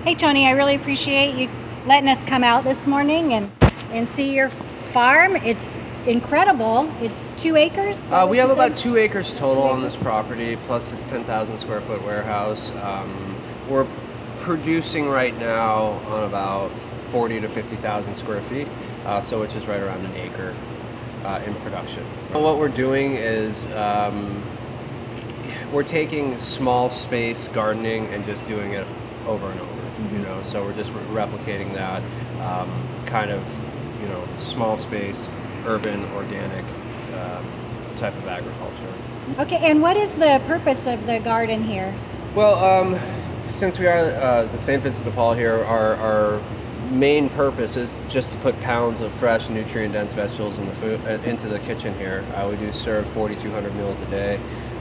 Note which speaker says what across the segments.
Speaker 1: Hey Tony, I really appreciate you letting us come out this morning and see your farm. It's incredible. It's 2 acres?
Speaker 2: We have about 2 acres total on this property, plus this 10,000 square foot warehouse. We're producing right now on about 40 to 50,000 square feet, so which is right around an acre in production. So what we're doing is we're taking small space gardening and just doing it over and over. You know, so we're just replicating that kind of, you know, small space, urban, organic type of agriculture.
Speaker 1: Okay, and what is the purpose of the garden here?
Speaker 2: Well, since we are the St. Vincent de Paul here, our main purpose is just to put pounds of fresh, nutrient-dense vegetables into the kitchen here. We do serve 4,200 meals a day.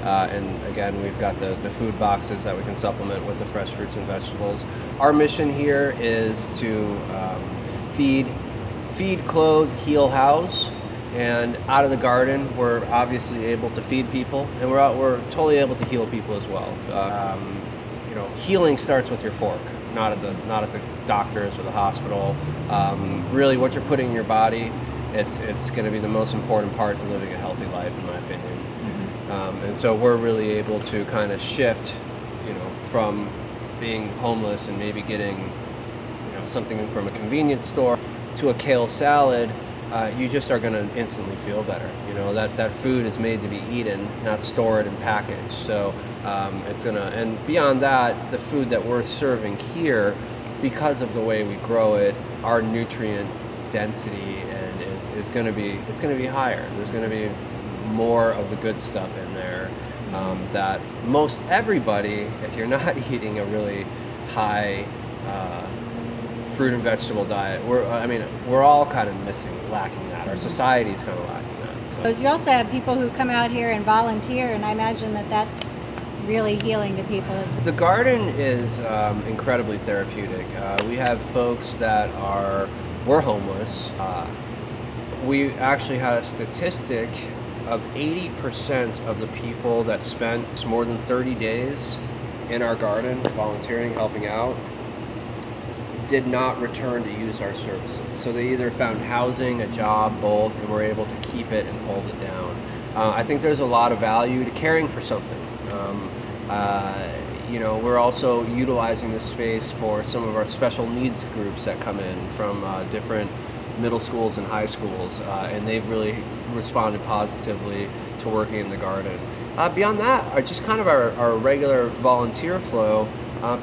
Speaker 2: And again, we've got the food boxes that we can supplement with the fresh fruits and vegetables. Our mission here is to feed, clothe, heal, house, and out of the garden, we're obviously able to feed people, and we're totally able to heal people as well. You know, healing starts with your fork, not at the doctors or the hospital. Really, what you're putting in your body, it's going to be the most important part to living a healthy life, in my opinion. And so we're really able to kind of shift, you know, from being homeless and maybe getting, you know, something from a convenience store to a kale salad. You just are going to instantly feel better. You know, that food is made to be eaten, not stored and packaged. So it's going to, and beyond that, the food that we're serving here, because of the way we grow it, our nutrient density is going to be higher. There's going to be more of the good stuff in there that most everybody, if you're not eating a really high fruit and vegetable diet, we're all kind of lacking that. Our society's kind of lacking that.
Speaker 1: So you also have people who come out here and volunteer, and I imagine that's really healing to people.
Speaker 2: The garden is incredibly therapeutic. We have folks that were homeless. We actually had a statistic of 80% of the people that spent more than 30 days in our garden volunteering, helping out, did not return to use our services. So they either found housing, a job, both, and were able to keep it and hold it down. I think there's a lot of value to caring for something. You know, we're also utilizing this space for some of our special needs groups that come in from different middle schools and high schools, and they've really responded positively to working in the garden. Beyond that, just kind of our regular volunteer flow,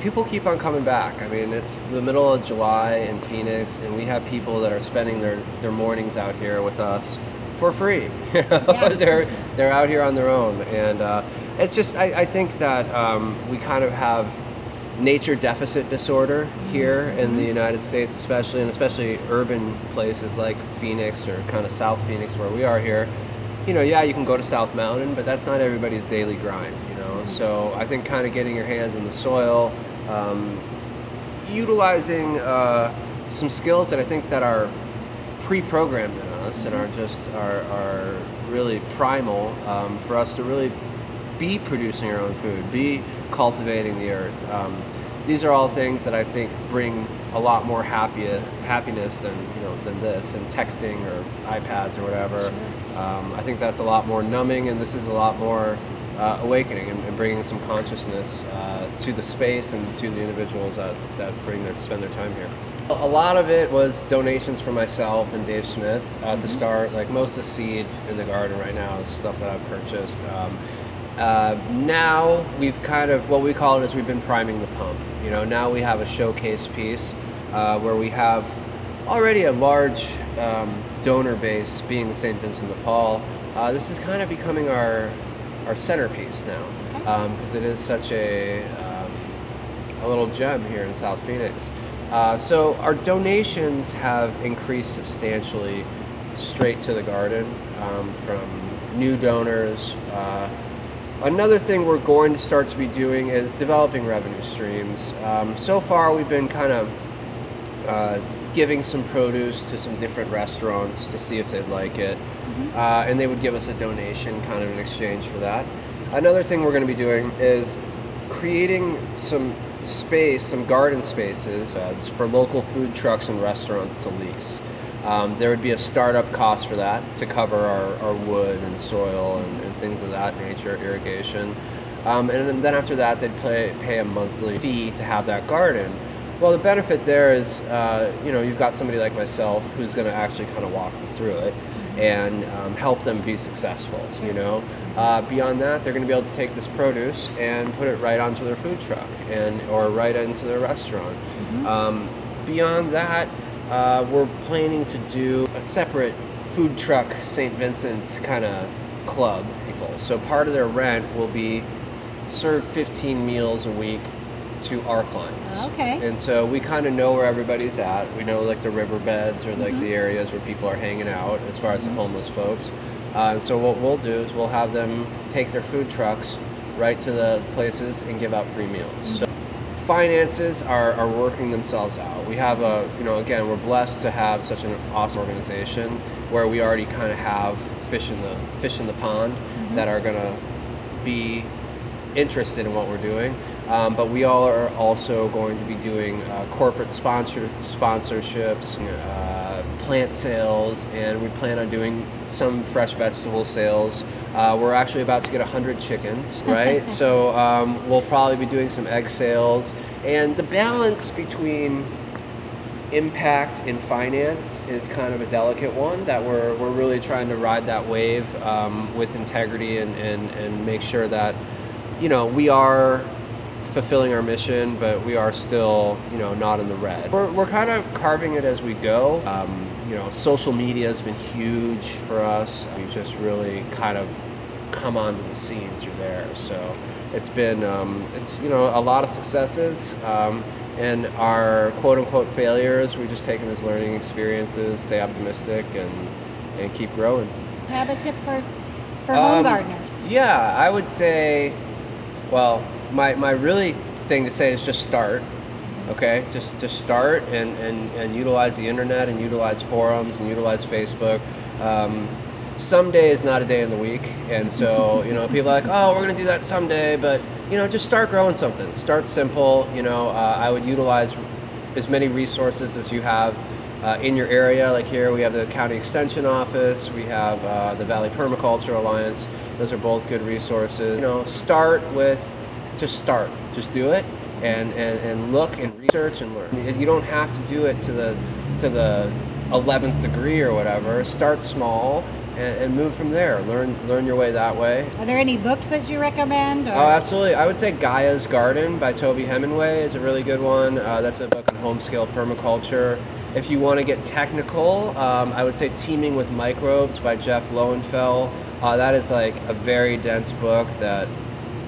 Speaker 2: people keep on coming back. I mean, it's the middle of July in Phoenix, and we have people that are spending their mornings out here with us for free. Yeah. They're out here on their own, and it's just, I think that we kind of have nature deficit disorder here in the United States, especially urban places like Phoenix or kind of South Phoenix where we are here. You know, yeah, you can go to South Mountain, but that's not everybody's daily grind, you know. So I think kind of getting your hands in the soil, utilizing some skills that I think that are pre-programmed in us and are really primal for us to really be producing our own food, be cultivating the earth. These are all things that I think bring a lot more happiness than this, and texting or iPads or whatever. Sure. I think that's a lot more numbing, and this is a lot more awakening and bringing some consciousness to the space and to the individuals that spend their time here. A lot of it was donations from myself and Dave Smith to start. Like most of the seed in the garden right now is stuff that I've purchased. Now we've kind of, what we call it is we've been priming the pump. You know, now we have a showcase piece where we have already a large donor base, being the St. Vincent de Paul. This is kind of becoming our centerpiece now, because it is such a little gem here in South Phoenix. So our donations have increased substantially straight to the garden from new donors. Another thing we're going to start to be doing is developing revenue streams. So far we've been kind of giving some produce to some different restaurants to see if they'd like it, and they would give us a donation kind of in exchange for that. Another thing we're going to be doing is creating some space, some garden spaces for local food trucks and restaurants to lease. There would be a startup cost for that to cover our wood and soil and things of that nature, irrigation. And then after that, they'd pay a monthly fee to have that garden. Well, the benefit there is, you've got somebody like myself who's going to actually kind of walk them through it and help them be successful, Beyond that, they're going to be able to take this produce and put it right onto their food truck or right into their restaurant. Beyond that, we're planning to do a separate food truck St. Vincent kind of club people. So part of their rent will be serve 15 meals a week to our clients.
Speaker 1: Okay.
Speaker 2: And so we kind of know where everybody's at. We know like the riverbeds or like the areas where people are hanging out as far as the homeless folks. So what we'll do is we'll have them take their food trucks right to the places and give out free meals. So finances are working themselves out. We have again, we're blessed to have such an awesome organization where we already kind of have fish in the pond that are going to be interested in what we're doing. But we all are also going to be doing corporate sponsorships, plant sales, and we plan on doing some fresh vegetable sales. We're actually about to get 100 chickens, right? So we'll probably be doing some egg sales. And the balance between impact and finance is kind of a delicate one that we're really trying to ride that wave with integrity and make sure that, we are fulfilling our mission, but we are still, not in the red. We're kind of carving it as we go. Social media has been huge for us. We've just really kind of come onto the scene through there. So it's been, a lot of successes, and our quote-unquote failures, we just take them as learning experiences, stay optimistic, and keep growing.
Speaker 1: Have a tip for home gardeners?
Speaker 2: Yeah, I would say, well, my really thing to say is just start. Okay, just start and utilize the internet and utilize forums and utilize Facebook. Someday is not a day in the week, and so people are like, oh, we're going to do that someday, but just start growing something. Start simple. I would utilize as many resources as you have in your area. Like here, we have the County Extension Office, we have the Valley Permaculture Alliance. Those are both good resources. Start with just do it. And look and research and learn. You don't have to do it to the 11th degree or whatever. Start small and move from there. Learn your way that way.
Speaker 1: Are there any books that you recommend? Or?
Speaker 2: Oh, absolutely. I would say Gaia's Garden by Toby Hemingway is a really good one. That's a book on home-scale permaculture. If you want to get technical, I would say Teaming with Microbes by Jeff Lowenfeld. That is like a very dense book that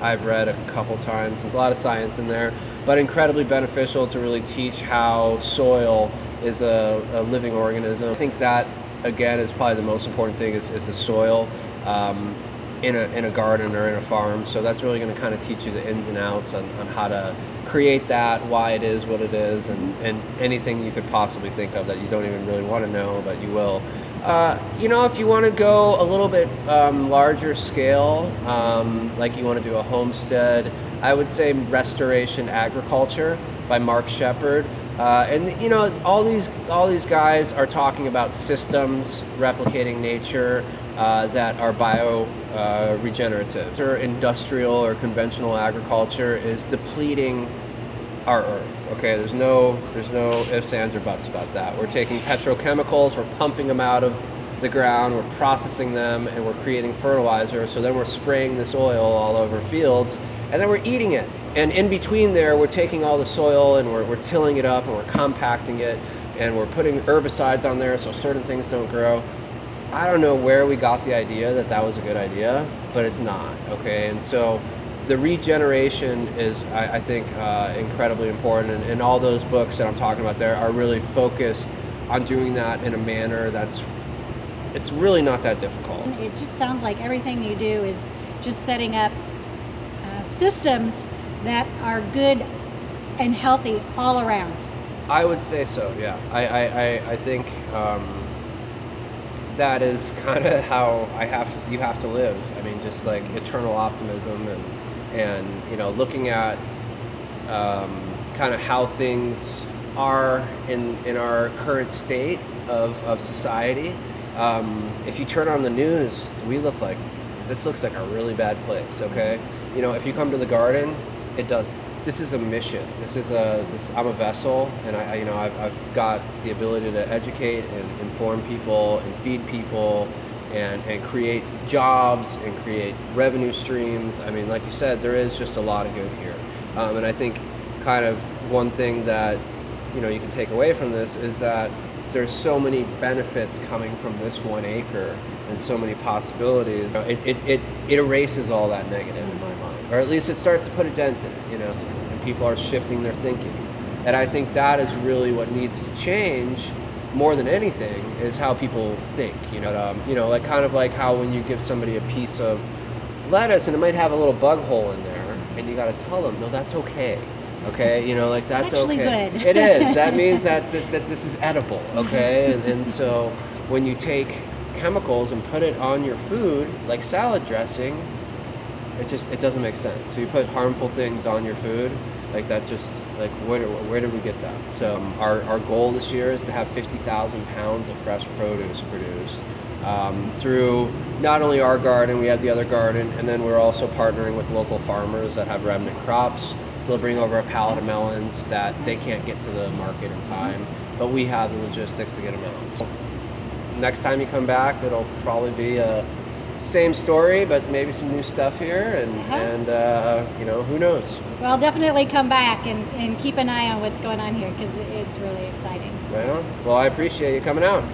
Speaker 2: I've read a couple times. There's a lot of science in there, but incredibly beneficial to really teach how soil is a living organism. I think that, again, is probably the most important thing is the soil in a garden or in a farm. So that's really going to kind of teach you the ins and outs on how to create that, why it is what it is, and anything you could possibly think of that you don't even really want to know, but you will. If you want to go a little bit larger scale, like you want to do a homestead, I would say Restoration Agriculture by Mark Shepard. All these guys are talking about systems replicating nature that are regenerative. Industrial or conventional agriculture is depleting our earth. Okay, there's no ifs, ands, or buts about that. We're taking petrochemicals, we're pumping them out of the ground, we're processing them, and we're creating fertilizer. So then we're spraying this oil all over fields, and then we're eating it. And in between there, we're taking all the soil and we're tilling it up and we're compacting it, and we're putting herbicides on there so certain things don't grow. I don't know where we got the idea that was a good idea, but it's not. Okay, and so the regeneration is, I think, incredibly important, and all those books that I'm talking about there are really focused on doing that in a manner it's really not that difficult.
Speaker 1: It just sounds like everything you do is just setting up systems that are good and healthy all around.
Speaker 2: I would say so, yeah. I think that is kind of how you have to live. I mean, just like eternal optimism and looking at kind of how things are in our current state of society. If you turn on the news, this looks like a really bad place, okay? You know, if you come to the garden, this is a mission. I'm a vessel, and I've got the ability to educate and inform people and feed people and create jobs and create revenue streams. I mean, like you said, there is just a lot of good here. And I think kind of one thing that, you know, you can take away from this is that there's so many benefits coming from this 1 acre and so many possibilities. It erases all that negative in my mind, or at least it starts to put a dent in it, you know, and people are shifting their thinking. And I think that is really what needs to change more than anything, is how people think, you know, like kind of like how when you give somebody a piece of lettuce and it might have a little bug hole in there, and you got to tell them, no, that's okay. Okay, you know, like that's
Speaker 1: actually
Speaker 2: okay.
Speaker 1: Good.
Speaker 2: It is. That means that this is edible. Okay, and so when you take chemicals and put it on your food, like salad dressing, it doesn't make sense. So you put harmful things on your food, like that just like where did we get that? So our goal this year is to have 50,000 pounds of fresh produce produced through not only our garden, we have the other garden, and then we're also partnering with local farmers that have remnant crops. They'll bring over a pallet of melons that they can't get to the market in time, but we have the logistics to get them out. So next time you come back, it'll probably be a same story, but maybe some new stuff here, and you know, who knows?
Speaker 1: Well, definitely come back and keep an eye on what's going on here, because it's really exciting.
Speaker 2: Right on. Well, I appreciate you coming out.